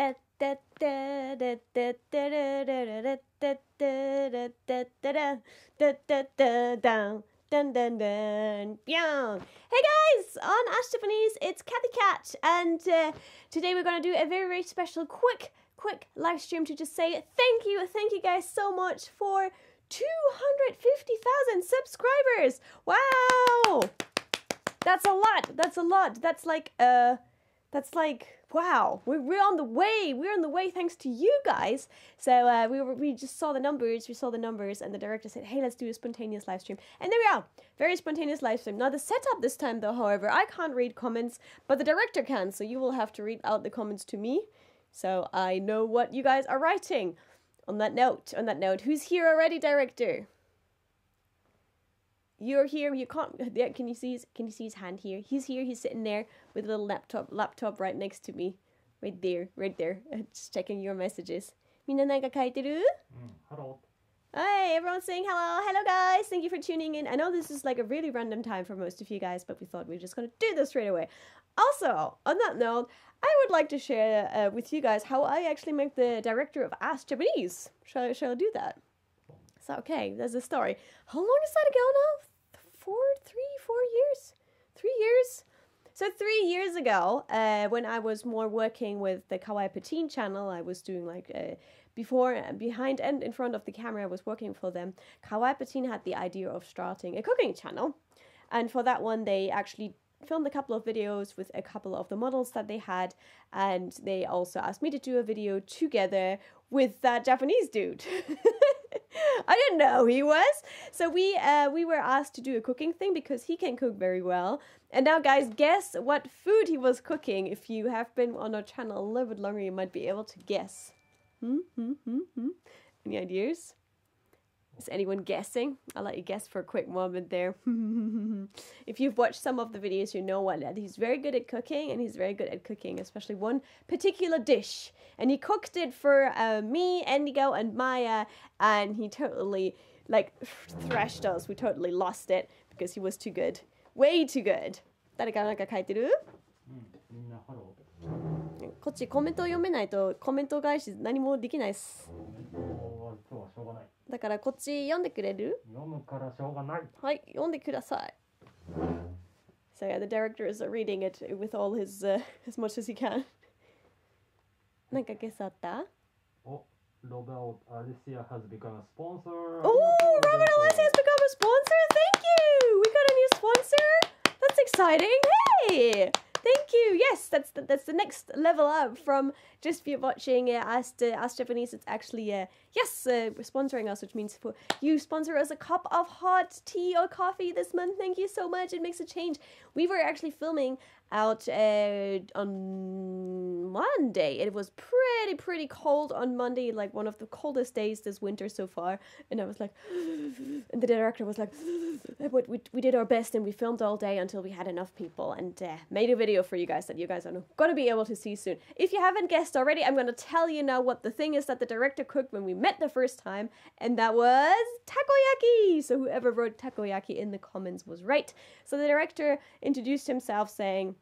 Dun dun dun. Hey guys, on Ash Japanese, it's Kathy Cat, and today we're gonna do a very, very special, quick live stream to just say thank you guys so much for 250,000 subscribers. Wow, that's a lot. That's like wow. We're on the way. We're on the way thanks to you guys. So we just saw the numbers. We saw the numbers, and the director said, "Hey, let's do a spontaneous live stream." And there we are. Very spontaneous live stream. Now the setup this time, though, however, I can't read comments, but the director can. So you will have to read out the comments to me, so I know what you guys are writing. On that note, who's here already, director? You're here. You can't. Yeah, can you see his hand here? He's here. He's sitting there with a little laptop right next to me, right there. Just checking your messages. みんななんか書いてる? Hello. Hi, everyone's saying hello. Hello, guys. Thank you for tuning in. I know this is like a really random time for most of you guys, but we thought we were just gonna do this straight away. Also, on that note, I would like to share with you guys how I actually make the director of Ask Japanese. Shall I do that? So okay, there's a story. How long is that ago now? 4 years? 3 years? So 3 years ago, when I was more working with the Kawaii Patine channel, I was doing like behind and in front of the camera, I was working for them. Kawaii Patine had the idea of starting a cooking channel. And for that one, they actually filmed a couple of videos with a couple of the models that they had. And they also asked me to do a video together with that Japanese dude. I didn't know he was. So we were asked to do a cooking thing because he can cook very well. And now, guys, guess what food he was cooking. If you have been on our channel a little bit longer, you might be able to guess. Any ideas? Is anyone guessing? I'll let you guess for a quick moment there. If you've watched some of the videos, you know what he's very good at cooking, and he's very good at cooking, especially one particular dish. And he cooked it for me, Endigo, and Maya, and he totally like thrashed us. We totally lost it because he was too good, way too good. 誰かなんか書いてる？みんなハロー。こっちコメントを読めないとコメント返し何もできないです。今日はしょうがない。だからこっち読んでくれる？読むからしょうがない。はい、読んでください。So yeah, the director is reading it with all his as much as he can. なんかゲスあった？お、Robert Alicia has become a sponsor. Oh, Robert Alicia has become a sponsor. Thank you. We got a new sponsor. That's exciting. Hey. Thank you. Yes, that's the next level up from just watching Ask Japanese. It's actually sponsoring us, which means for you sponsor us a cup of hot tea or coffee this month. Thank you so much. It makes a change. We were actually filming out on Monday. It was pretty cold on Monday, like one of the coldest days this winter so far. And I was like, and the director was like, we did our best and we filmed all day until we had enough people and made a video for you guys that you guys are going to be able to see soon. If you haven't guessed already, I'm going to tell you now what the thing is that the director cooked when we met the first time, and that was takoyaki. So whoever wrote takoyaki in the comments was right. So the director introduced himself saying,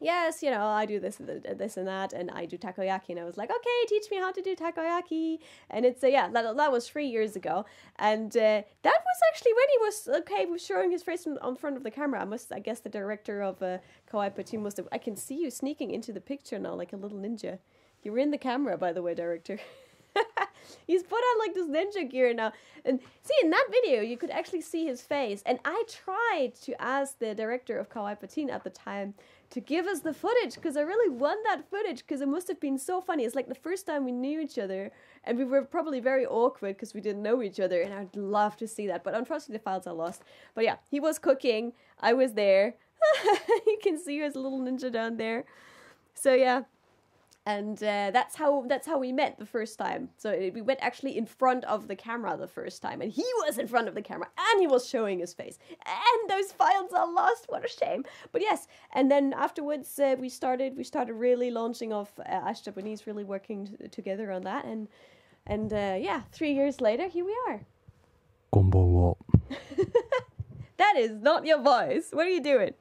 yes, you know, I do this and that, and I do takoyaki. And I was like, okay, teach me how to do takoyaki. And it's, that was 3 years ago. And that was actually when he was, was showing his face on front of the camera. I guess the director of Kawaii Patine must have, I can see you sneaking into the picture now like a little ninja. You were in the camera, by the way, director. He's put on like this ninja gear now. And see, in that video, you could actually see his face. And I tried to ask the director of Kawaii Patine at the time to give us the footage, because I really want that footage, because it must have been so funny. It's like the first time we knew each other, and we were probably very awkward because we didn't know each other, and I'd love to see that. But unfortunately, the files are lost. But yeah, he was cooking. I was there. You can see his little ninja down there. So yeah. And that's how we met the first time. So we went actually in front of the camera the first time. And he was in front of the camera. And he was showing his face. And those files are lost. What a shame. But yes. And then afterwards, we started really launching off Ash Japanese, really working together on that. And 3 years later, here we are. こんばんは。 That is not your voice. What are you doing?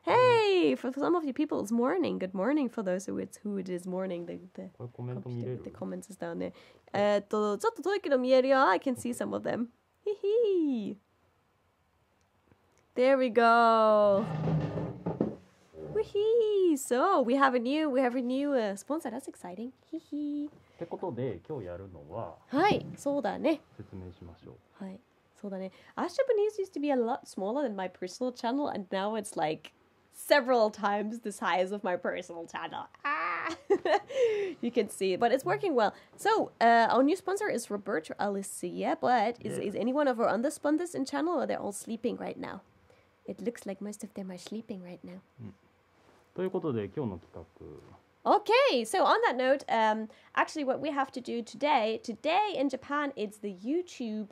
Hey, for some of you people, it's morning. Good morning for those who it is morning. The これコメント見れる the comments is down there. ちょっと遠いけど見えるよ. I can see some of them. Hee. There we go. Wee. So we have a new sponsor. That's exciting. Hee. ってことで今日やるのははい、そうだね。説明しましょう。はい、そうだね。Ash Japanese used to be a lot smaller than my personal channel, and now it's like several times the size of my personal channel. Ah! You can see, but it's working well. So, our new sponsor is Roberto Alicia, but is anyone over on the sponsors in channel, or they're all sleeping right now? It looks like most of them are sleeping right now. ということで今日の企画 Okay, so on that note, actually what we have to do today in Japan, it's the YouTube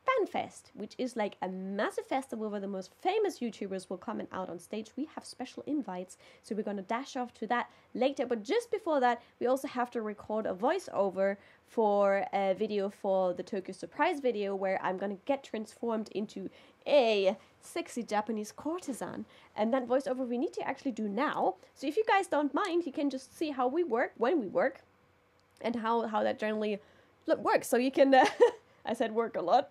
Fan Fest, which is like a massive festival where the most famous YouTubers will come and out on stage. We have special invites, so we're going to dash off to that later. But just before that, we also have to record a voiceover for a video for the Tokyo Surprise video, where I'm going to get transformed into a sexy Japanese courtesan. And that voiceover we need to actually do now. So if you guys don't mind, you can just see how we work, when we work, and how that generally works. So you can, I said work a lot.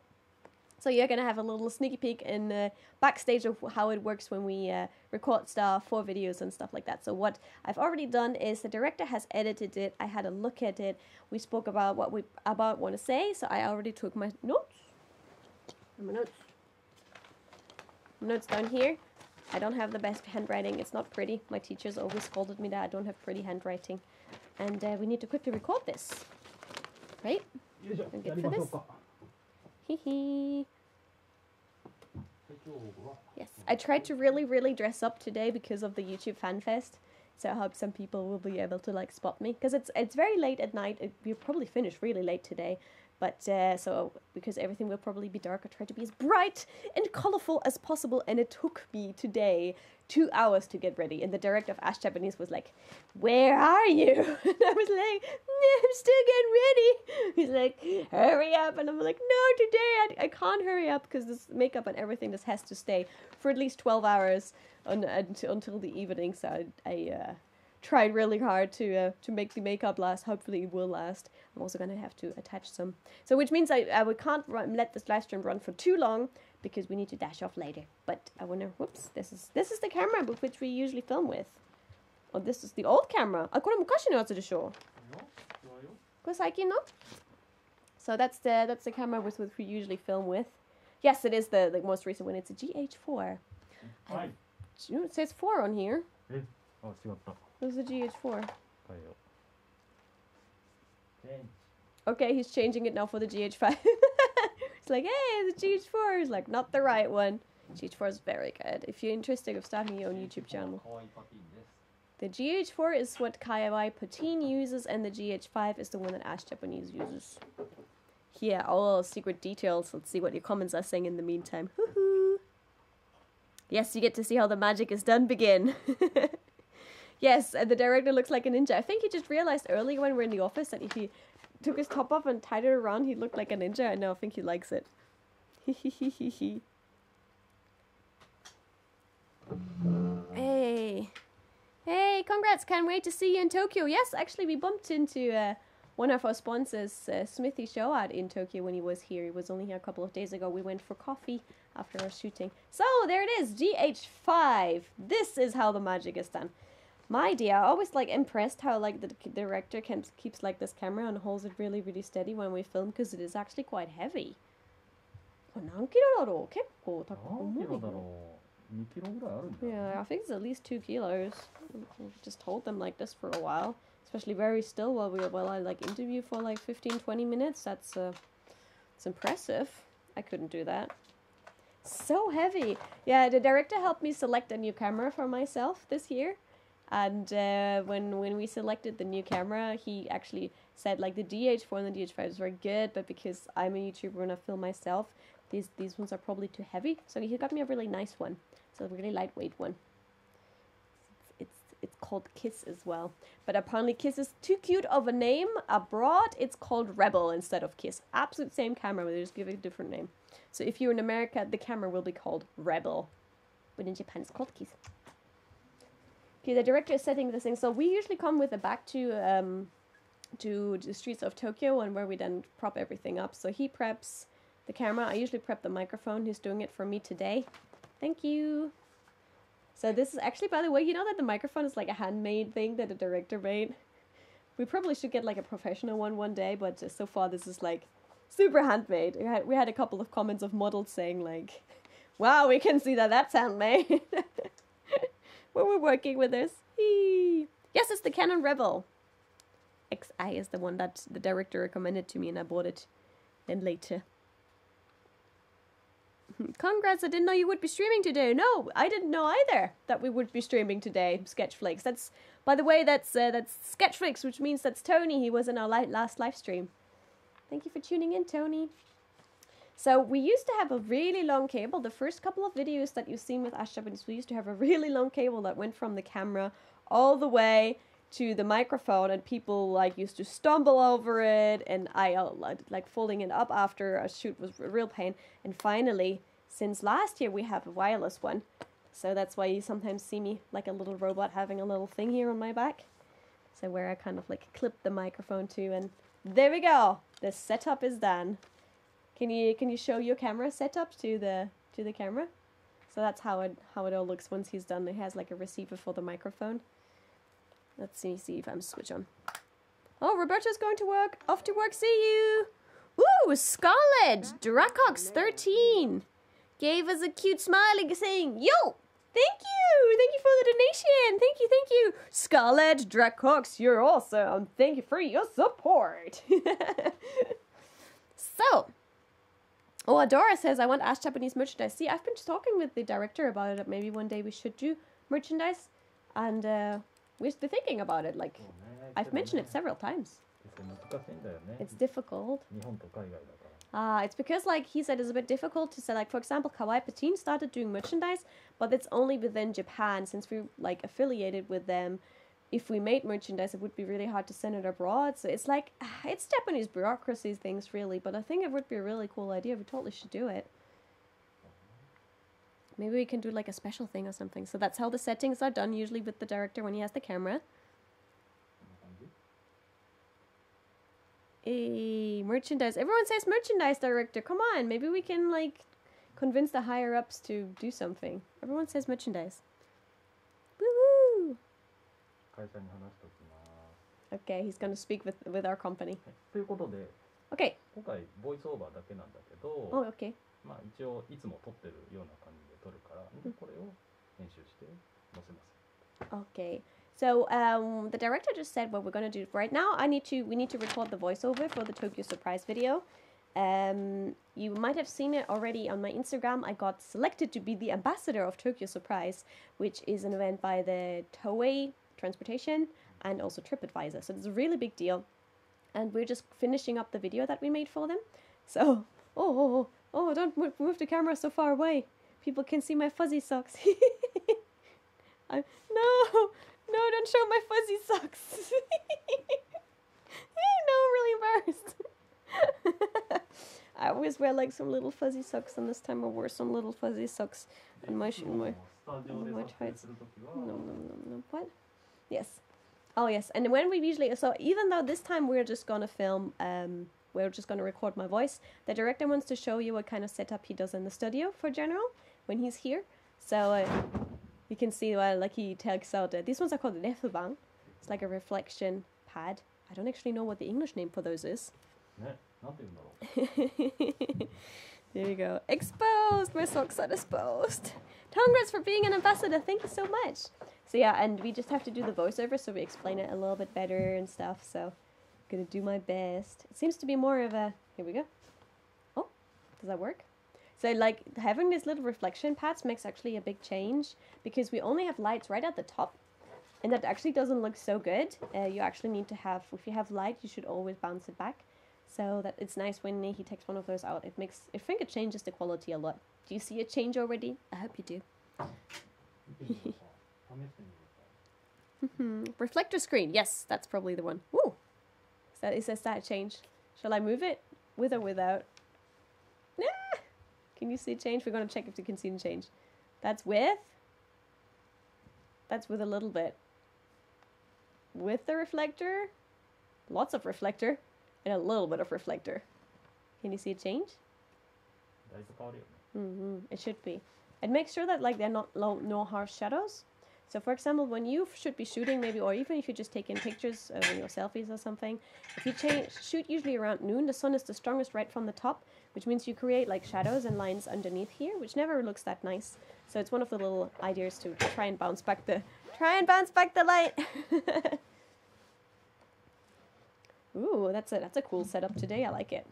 So you're going to have a little sneaky peek in backstage of how it works when we record stuff for videos and stuff like that. So what I've already done is the director has edited it. I had a look at it. We spoke about what we want to say. So I already took my notes. Notes down here. I don't have the best handwriting. It's not pretty. My teachers always scolded me that I don't have pretty handwriting. And we need to quickly record this. Right? I'm good for this. Hee. Yes, I tried to really dress up today because of the YouTube Fan Fest. So I hope some people will be able to like spot me. Because it's very late at night. We'll probably finish really late today. But so, because everything will probably be dark, I tried to be as bright and colorful as possible. And it took me today 2 hours to get ready. And the director of Ash Japanese was like, "Where are you?" And I was like, "I'm still getting ready." He's like, "Hurry up." And I'm like, "No, today I can't hurry up because this makeup and everything, this has to stay for at least 12 hours until the evening." So I tried really hard to make the makeup last. Hopefully it will last. I'm also going to have to attach some. So which means I can't let this live stream run for too long because we need to dash off later. But I wonder, whoops, this is the camera with which we usually film with. Oh, this is the old camera. あ、これ昔のやつでしょ? これ最近の? So that's the camera with which we usually film with. Yes, it is the most recent one. It's a GH4. It says 4 on here. あ、違った。 This is a GH4. 変えよう。Okay, he's changing it now for the GH5. It's like, hey, the GH4 is like not the right one. GH4 is very good. If you're interested in starting your own YouTube channel. The GH4 is what Kawaii Patine uses, and the GH5 is the one that Ash Japanese uses. Here, all secret details. Let's see what your comments are saying in the meantime. Hoo-hoo. Yes, you get to see how the magic is done begin. Yes, and the director looks like a ninja. I think he just realized earlier when we were in the office that if he took his top off and tied it around, he looked like a ninja, and now I think he likes it. Hey. Hey, congrats. Can't wait to see you in Tokyo. Yes, actually, we bumped into one of our sponsors, Smithy Shoad, in Tokyo when he was here. He was only here a couple of days ago. We went for coffee after our shooting. So, there it is, GH5. This is how the magic is done. My dear, I always like impressed how like the director keeps like this camera and holds it really steady when we film, because it is actually quite heavy. 何キロだろう? 結構重い。 2キロぐらいあるんだよね。 Yeah, I think it's at least 2 kilos. Just hold them like this for a while, especially very still while I like interview for like 15-20 minutes. That's it's impressive. I couldn't do that. So heavy. Yeah, the director helped me select a new camera for myself this year. And when we selected the new camera, he actually said like the DH4 and the DH5 is very good, but because I'm a YouTuber and I film myself, these ones are probably too heavy. So he got me a really nice one, so a really lightweight one. It's called Kiss as well, but apparently Kiss is too cute of a name abroad. It's called Rebel instead of Kiss. Absolute same camera, but they just give it a different name. So if you're in America, the camera will be called Rebel, but in Japan it's called Kiss. Okay, the director is setting this thing. So we usually come with a back to the streets of Tokyo, and where we then prop everything up. So he preps the camera. I usually prep the microphone. He's doing it for me today. Thank you. So this is actually, by the way, you know that the microphone is like a handmade thing that the director made? We probably should get like a professional one day, but so far this is like super handmade. We had a couple of comments of models saying like, wow, we can see that that's handmade. When we're working with this. Yes, it's the Canon Rebel. XI is the one that the director recommended to me, and I bought it then later. Congrats, I didn't know you would be streaming today. No, I didn't know either that we would be streaming today, Sketchflix. That's, by the way, that's Sketchflix, which means that's Tony. He was in our last live stream. Thank you for tuning in, Tony. So we used to have a really long cable. The first couple of videos that you've seen with Ash Japanese, we used to have a really long cable that went from the camera all the way to the microphone, and people like used to stumble over it, and I like folding it up after a shoot was a real pain. And finally, since last year, we have a wireless one. So that's why you sometimes see me like a little robot having a little thing here on my back. So where I kind of like clip the microphone to, and there we go. The setup is done. Can you show your camera setup to the camera? So that's how it all looks once he's done. It has like a receiver for the microphone. Let's see if I'm switch on. Oh, Roberto's going to work. Off to work. See you. Ooh, Scarlett Dracox 13 gave us a cute smiley saying, "Yo, thank you for the donation. Thank you, Scarlett Dracox. You're awesome. Thank you for your support." So. Oh, Adora says, I want Ash Japanese merchandise. See, I've been talking with the director about it. Maybe one day we should do merchandise. And we've been thinking about it. Like, I've mentioned it several times. It's difficult. It's because, like he said, it's a bit difficult to say. Like, for example, Kawaii Patin started doing merchandise, but it's only within Japan. Since we're, like, affiliated with them, if we made merchandise, it would be really hard to send it abroad. So it's like, it's Japanese bureaucracy things, really. But I think it would be a really cool idea. We totally should do it. Maybe we can do like a special thing or something. So that's how the settings are done, usually with the director when he has the camera. Hey, merchandise. Everyone says merchandise, director. Come on. Maybe we can, like, convince the higher-ups to do something. Everyone says merchandise. Woo-hoo! Okay, he's going to speak with our company. Okay. Oh, okay. Okay. So the director just said what we're going to do right now. We need to record the voiceover for the Tokyo Surprise video. You might have seen it already on my Instagram. I got selected to be the ambassador of Tokyo Surprise, which is an event by the Toei Transportation and also TripAdvisor. So it's a really big deal. And we're just finishing up the video that we made for them. So, oh, don't move the camera so far away. People can see my fuzzy socks. No, don't show my fuzzy socks. No, I'm really embarrassed. I always wear like some little fuzzy socks, and this time I wore some little fuzzy socks on my tights. No. What? Yes. Oh, yes. And when we usually... So even though this time we're just going to film... we're just going to record my voice, the director wants to show you what kind of setup he does in the studio for general when he's here. So you can see, well, like he takes out... these ones are called refubang. It's like a reflection pad. I don't actually know what the English name for those is. There you go. Exposed! My socks are exposed. Congrats for being an ambassador. Thank you so much. So yeah, and we just have to do the voiceover, so we explain it a little bit better and stuff. So I'm gonna do my best. It seems to be more of a... Here we go. Oh, does that work? So like having these little reflection pads makes actually a big change, because we only have lights right at the top, and that actually doesn't look so good. You actually need to have... If you have light, you should always bounce it back. So that it's nice when he takes one of those out. It makes... I think it changes the quality a lot. Do you see a change already? I hope you do. Reflector screen. Yes, that's probably the one. Ooh. It says that change. Shall I move it? With or without? Nah. Can you see change? We're going to check if you can see the change. That's with. That's with a little bit. With the reflector, lots of reflector, and a little bit of reflector. Can you see it change? It should be. And make sure that like they're not no harsh shadows. So for example, when you should be shooting maybe, or even if you're just taking pictures of your selfies or something, if you shoot usually around noon, the sun is the strongest right from the top, which means you create like shadows and lines underneath here, which never looks that nice. So it's one of the little ideas to try and bounce back the light. Ooh, that's a cool setup today. I like it.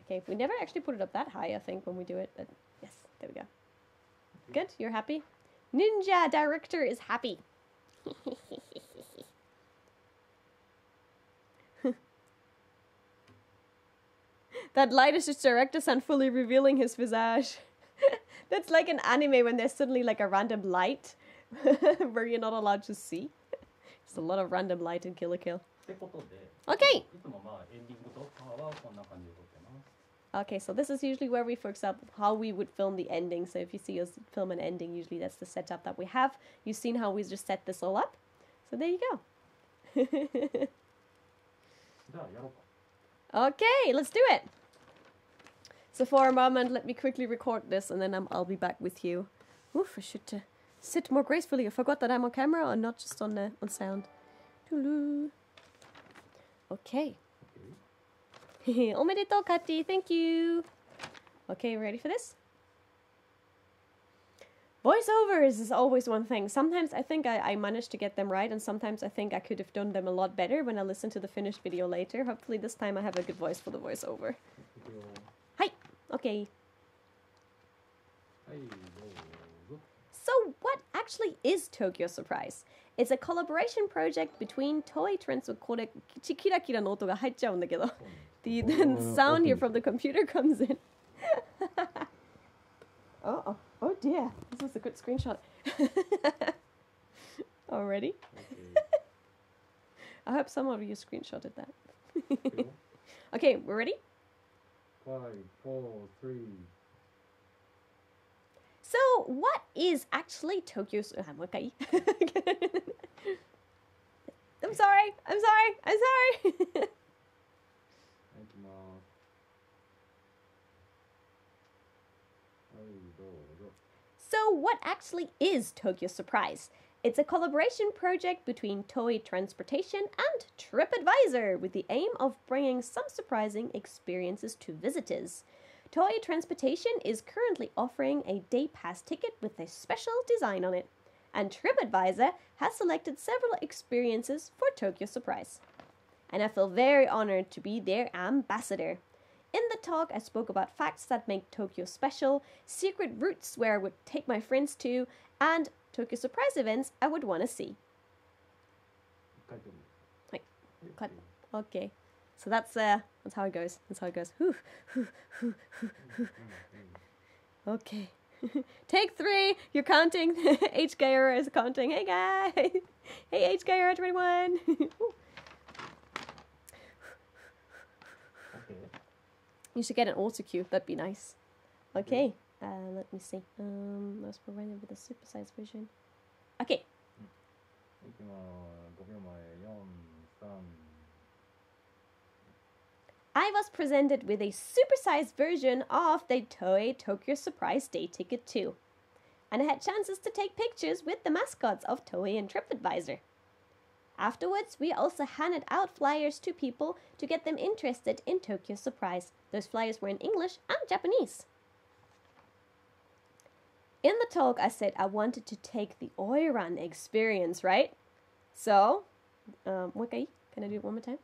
Okay, we never actually put it up that high, I think, when we do it. But yes, there we go. Good, you're happy? Ninja director is happy. That light is just director's hand fully revealing his visage. That's like an anime when there's suddenly like a random light where you're not allowed to see. There's a lot of random light in Kill la Kill. Okay. Okay, so this is usually where we, for example, how we would film the ending. So if you see us film an ending, usually that's the setup that we have. You've seen how we just set this all up. So there you go. Okay, let's do it. So for a moment, let me quickly record this and then I'll be back with you. Oof, I should sit more gracefully. I forgot that I'm on camera and not just on sound. Okay. Omedetou, Kati. Thank you. Okay, ready for this? Voiceovers is always one thing. Sometimes I think I managed to get them right, and sometimes I think I could have done them a lot better when I listen to the finished video later. Hopefully this time I have a good voice for the voiceover. Hi. Okay. So what actually is Tokyo Surprise? It's a collaboration project between Toei Trends. The sound here from the computer comes in. Oh dear, this is a good screenshot. Already? Okay. I hope some of you screenshotted that. Okay, we're ready? 5, 4, 3. So, what is actually Tokyo's... okay. I'm sorry. So, what actually is Tokyo Surprise? It's a collaboration project between Toei Transportation and TripAdvisor with the aim of bringing some surprising experiences to visitors. Toei Transportation is currently offering a day pass ticket with a special design on it, and TripAdvisor has selected several experiences for Tokyo Surprise. And I feel very honored to be their ambassador. In the talk, I spoke about facts that make Tokyo special, secret routes where I would take my friends to, and Tokyo Surprise events I would want to see. Cut. Okay. So that's how it goes. Okay. Take 3. You're counting. HKR is counting. Hey guys. Hey HKR 21. You should get an auto cue. That'd be nice. Okay. Let me see. Let's provide it with a supersized version. Okay. I was presented with a supersized version of the Toei Tokyo Surprise Day Ticket 2. And I had chances to take pictures with the mascots of Toei and TripAdvisor. Afterwards, we also handed out flyers to people to get them interested in Tokyo Surprise. Those flyers were in English and Japanese. In the talk, I said I wanted to take the Oiran experience, right? So, okay, can I do it one more time?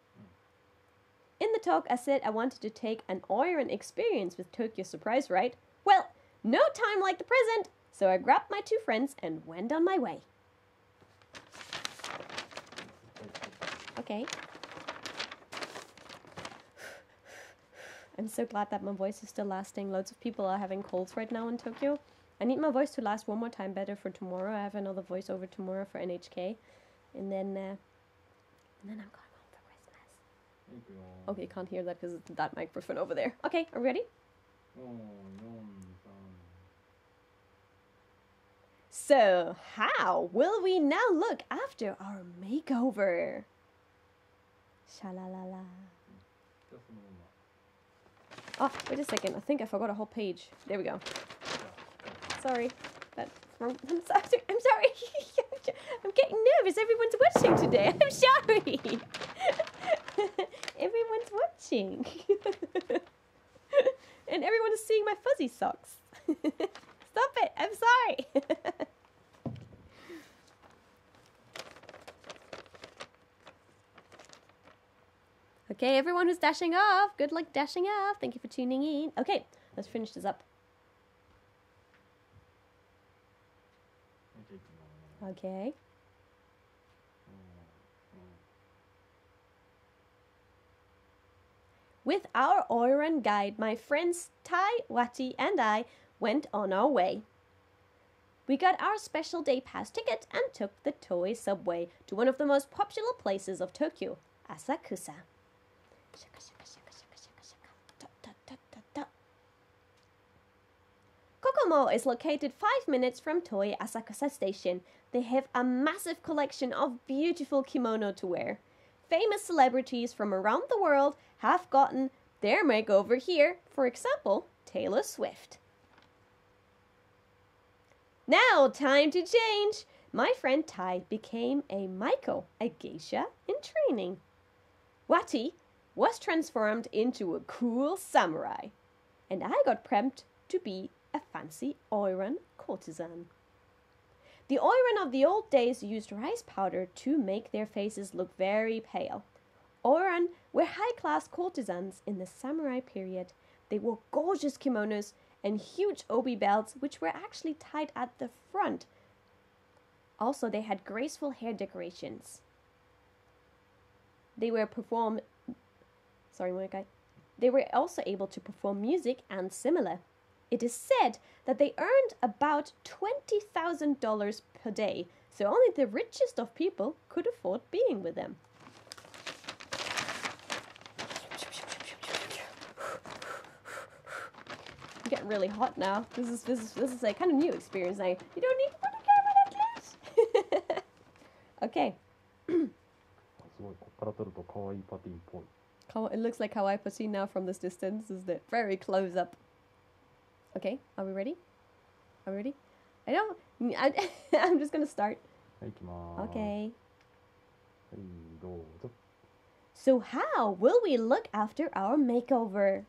In the talk, I said I wanted to take an Oiran experience with Tokyo Surprise, right? Well, no time like the present, so I grabbed my 2 friends and went on my way. Okay. I'm so glad that my voice is still lasting. Loads of people are having colds right now in Tokyo. I need my voice to last one more time better for tomorrow. I have another voiceover tomorrow for NHK. And then I'm going home for Christmas. Okay, you can't hear that because it's that microphone over there. Okay, are we ready? So, how will we now look after our makeover? Sha-la-la-la. じゃあそのまま Oh, wait a second. I think I forgot a whole page. There we go. じゃあ Sorry. That's wrong. I'm sorry. I'm sorry. I'm getting nervous. Everyone's watching today. I'm sorry. Everyone's watching. And everyone is seeing my fuzzy socks. Stop it. I'm sorry. Okay, everyone who's dashing off, good luck dashing off. Thank you for tuning in. Okay, let's finish this up. じゃあいきます Okay. With our Oiran guide, my friends Tai, Wati, and I went on our way. We got our special day pass ticket and took the Toei subway to one of the most popular places of Tokyo, Asakusa. Shaka, shaka, shaka, shaka, shaka, shaka. Da, da, da, da, da. Kokomo is located 5 minutes from Toei Asakusa Station. They have a massive collection of beautiful kimono to wear. Famous celebrities from around the world have gotten their makeover here. For example, Taylor Swift. Now, time to change. My friend Tai became a Maiko, a geisha in training. Wati was transformed into a cool samurai. And I got prepped to be a fancy Oiran courtesan. The Oiran of the old days used rice powder to make their faces look very pale. Oiran were high-class courtesans in the samurai period. They wore gorgeous kimonos and huge obi belts, which were actually tied at the front. Also, they had graceful hair decorations. They were also able to perform music and similar. It is said that they earned about $20,000 per day, so only the richest of people could afford being with them. I'm getting really hot now. This is a kind of new experience. You don't need to put a camera that close. Okay. すごいここから撮ると可愛いパティっぽい It looks like kawaii pati now from this distance, isn't it? Very close up. Okay, are we ready? Are we ready? I'm just gonna start. はい行きます Okay. はいどうぞ So how will we look after our makeover?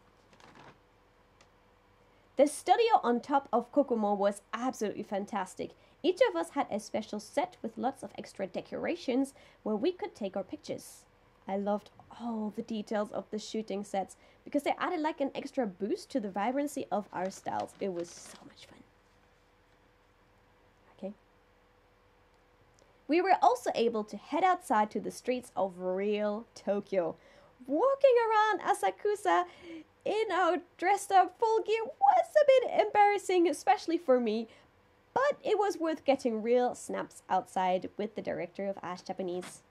The studio on top of Kokomo was absolutely fantastic. Each of us had a special set with lots of extra decorations where we could take our pictures. I loved all the details of the shooting sets because they added like an extra boost to the vibrancy of our styles. It was so much fun. Okay. We were also able to head outside to the streets of real Tokyo. Walking around Asakusa in our dressed up full gear was a bit embarrassing, especially for me, but it was worth getting real snaps outside with the director of Ash Japanese.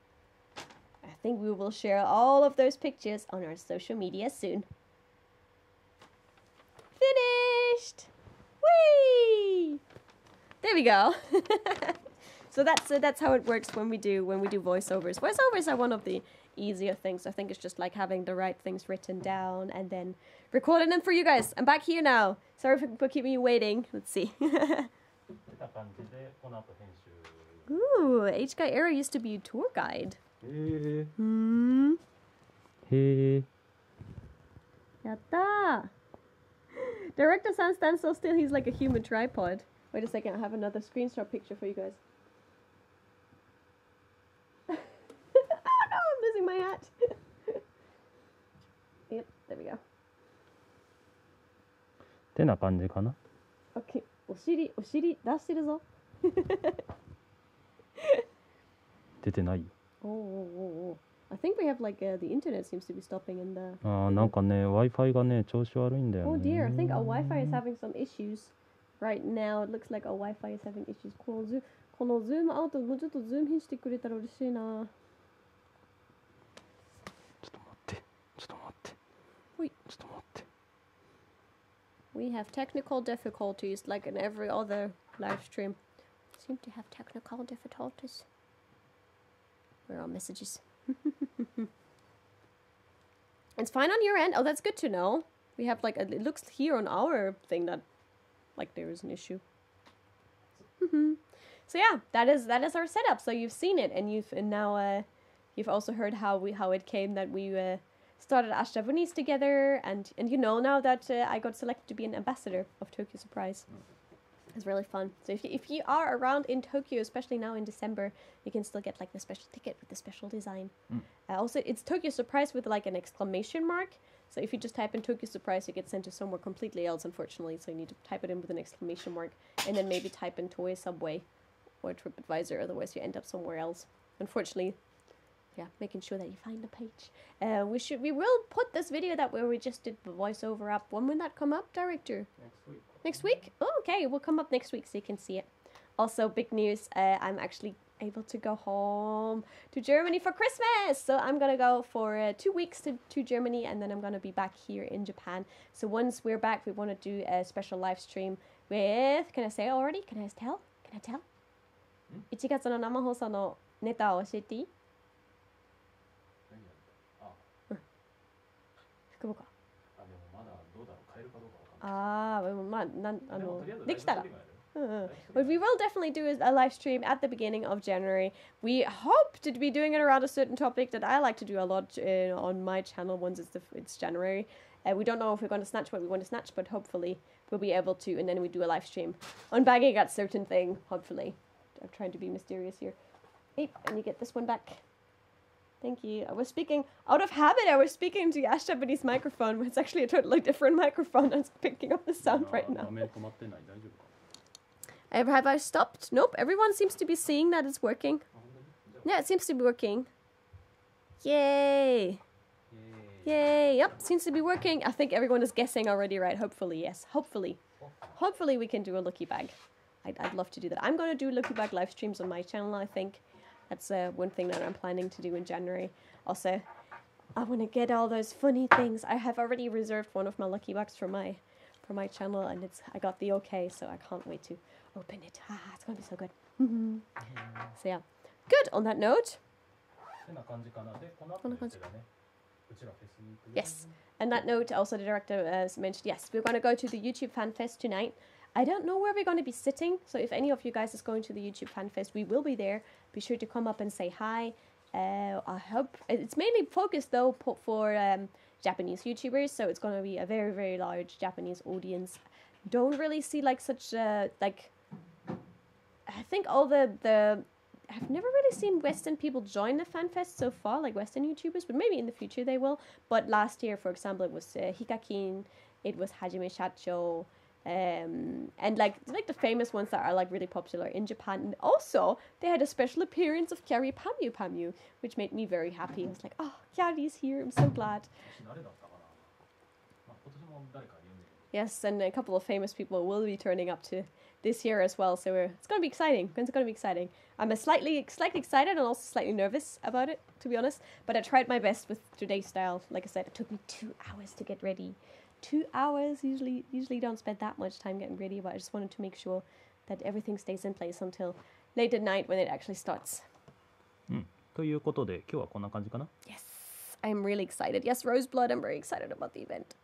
I think we will share all of those pictures on our social media soon. Finished! Whee! There we go. So that's how it works when we do voiceovers. Voiceovers are one of the easier things. I think it's just like having the right things written down and then recording them for you guys. I'm back here now. Sorry for keeping you waiting. Let's see. 出た感じでこの後編集 Ooh, H-Guy Era used to be a tour guide. へ Hmm. えへえ Yatta! Director San stands so still, he's like a human tripod. Wait a second, I have another screenshot picture for you guys. Oh no, I'm losing my hat. Yep, there we go. てな感じかな Okay, お尻出してるぞ。出てない Oh. I think we have like the internet seems to be stopping in the. あーなんかね Wi-Fi がね調子悪いんだよ Oh ね dear, I think our Wi-Fi is having some issues right now. It looks like our Wi-Fi is having issues. このズームアウトもうちょっとズームインしてくれたら嬉しいな。ちょっと待ってちょっと待ってほいちょっと待って We have technical difficulties like in every other live stream. seem to have technical difficulties. Where are messages? It's fine on your end. Oh, that's good to know. We have like it looks here on our thing that like there is an issue. So yeah, that is our setup. So you've seen it, and now you've also heard how it came that we started Ash Japanese together, and you know now that I got selected to be an ambassador of Tokyo Surprise. It's really fun. So if you are around in Tokyo, especially now in December, you can still get like the special ticket with the special design. Also, it's Tokyo Surprise with like an exclamation mark. So if you just type in Tokyo Surprise, you get sent to somewhere completely else, unfortunately. So you need to type it in with an exclamation mark, and then maybe type in Toei Subway or TripAdvisor. Otherwise, you end up somewhere else. Unfortunately, yeah, making sure that you find the page. We will put this video that where we just did the voiceover up. When will that come up, director? Next week. Next week? Oh, okay, it will come up next week so you can see it. Also, big news, I'm actually able to go home to Germany for Christmas. So I'm going to go for 2 weeks to Germany, and then I'm going to be back here in Japan. So once we're back, we want to do a special live stream with, can I say it already? Can I tell? 1月の生放送のネタを教えていい？福岡。あ、でもまだどうだろう、買えるかどうかわかんない。ああ、でもまあでもとりあえずできたら。ライブストリームやる。 But we will definitely do a live stream at the beginning of January. We hope to be doing it around a certain topic that I like to do a lot on my channel once it's January. We don't know if we're going to snatch what we want to snatch, but hopefully we'll be able to, and then we do a live stream on bagging at certain thing, hopefully. I'm trying to be mysterious here. Hey, and you get this one back. Thank you. I was speaking out of habit. I was speaking to Ash Japanese microphone, but it's actually a totally different microphone. I'm picking up the sound right now. Have I stopped? Nope. Everyone seems to be seeing that it's working. Yeah, it seems to be working. Yay. Yay. Yep, seems to be working. I think everyone is guessing already, right? Hopefully, yes. Hopefully. Hopefully we can do a lucky bag. I'd love to do that. I'm going to do lucky bag live streams on my channel, I think. That's one thing that I'm planning to do in January. Also, I want to get all those funny things. I have already reserved one of my lucky bags for my channel, and I got the okay, so I can't wait to open it. It's going to be so good. So yeah. Good. On that note. Yes. And that note, also the director mentioned, yes, we're going to go to the YouTube Fan Fest tonight. I don't know where we're going to be sitting, so if any of you guys is going to the YouTube Fan Fest, we will be there. Be sure to come up and say hi. I hope it's mainly focused though for Japanese YouTubers, so it's going to be a very, very large Japanese audience. Don't really see like such like I think all the I've never really seen Western people join the Fan Fest so far, like Western YouTubers, but maybe in the future they will. But last year, for example, it was Hikakin, it was Hajime Shacho, and like the famous ones that are like really popular in Japan. And also, they had a special appearance of Kyary Pamyu, which made me very happy. I was like, oh, Kyary's here, I'm so glad. Yes, and a couple of famous people will be turning up to this year as well, so it's going to be exciting. It's going to be exciting. I'm slightly excited and also slightly nervous about it, to be honest, but I tried my best with today's style. Like I said, it took me 2 hours to get ready. 2 hours, usually don't spend that much time getting ready, but I just wanted to make sure that everything stays in place until late at night when it actually starts. ということで、今日はこんな感じかな? Yes, I'm really excited. Yes, Roseblood, I'm very excited about the event.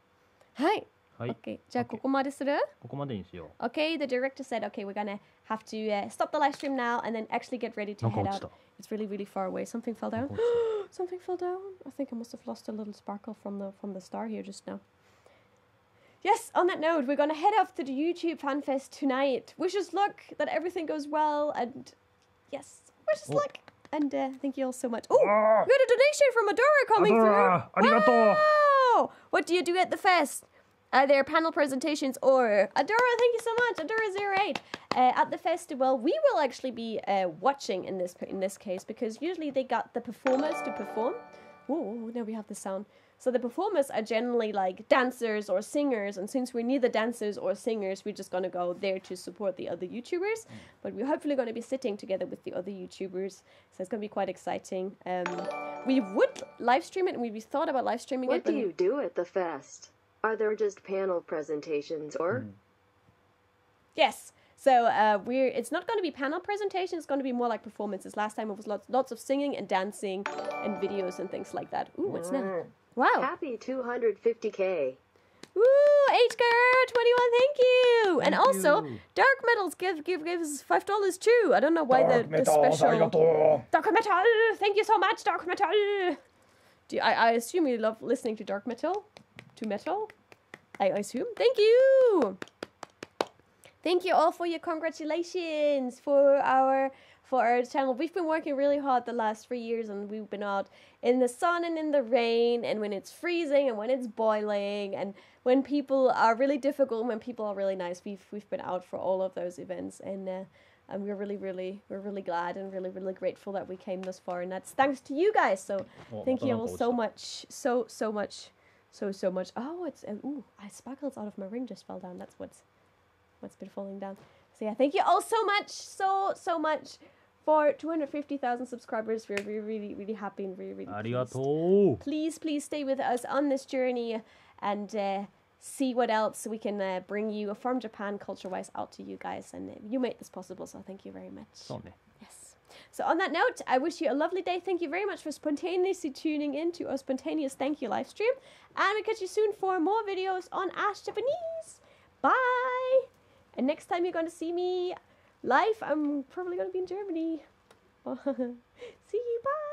はい。Okay, じゃあここまでする? ここまでにしよう. Okay, the director said, okay, we're gonna have to stop the live stream now and then actually get ready to head out. It's really, really far away. Something fell down. Something fell down. I think I must have lost a little sparkle from the star here just now. Yes, on that note, we're gonna head off to the YouTube Fan Fest tonight. Wish us luck, that everything goes well, and yes, wish us luck. And thank you all so much. Oh, we got a donation from Adora coming through. Wow! What do you do at the fest? Either panel presentations or Adora, thank you so much, Adora08. At the festival, we will actually be watching in this case, because usually they got the performers to perform. Oh, now we have the sound. So the performers are generally like dancers or singers, and since we're neither dancers or singers, we're just gonna go there to support the other YouTubers. But we're hopefully gonna be sitting together with the other YouTubers, so it's gonna be quite exciting. We would live stream it, and we thought about live streaming it. What do you do at the fest? Are there just panel presentations or? Yes. So it's not going to be panel presentation. It's going to be more like performances. Last time it was lots of singing and dancing and videos and things like that. Ooh, what's now? Wow. Happy 250K. Woo, HGR21, thank you. And Thank also, you. Dark Metals give us $5 too. I don't know why the special Dark Metal. Thank you so much, Dark Metal. I assume you love listening to Dark Metal, to metal. I assume. Thank you. Thank you all for your congratulations for our channel. We've been working really hard the last 3 years, and we've been out in the sun and in the rain, and when it's freezing and when it's boiling, and when people are really difficult and when people are really nice. We've been out for all of those events, and we're really glad and really grateful that we came this far, and that's thanks to you guys. So thank you all so much, so much. Oh, it's sparkles out of my ring just fell down. That's what's been falling down. So yeah, thank you all so much, so much for 250,000 subscribers. We're really happy and really ありがとう。 please stay with us on this journey and see what else we can bring you from Japan culture-wise out to you guys. And you made this possible, so thank you very much. そうね。 Yes. So on that note, I wish you a lovely day. Thank you very much for spontaneously tuning in to our spontaneous thank you live stream. And we'll catch you soon for more videos on Ash Japanese. Bye! And next time you're going to see me live, I'm probably going to be in Germany. See you, bye!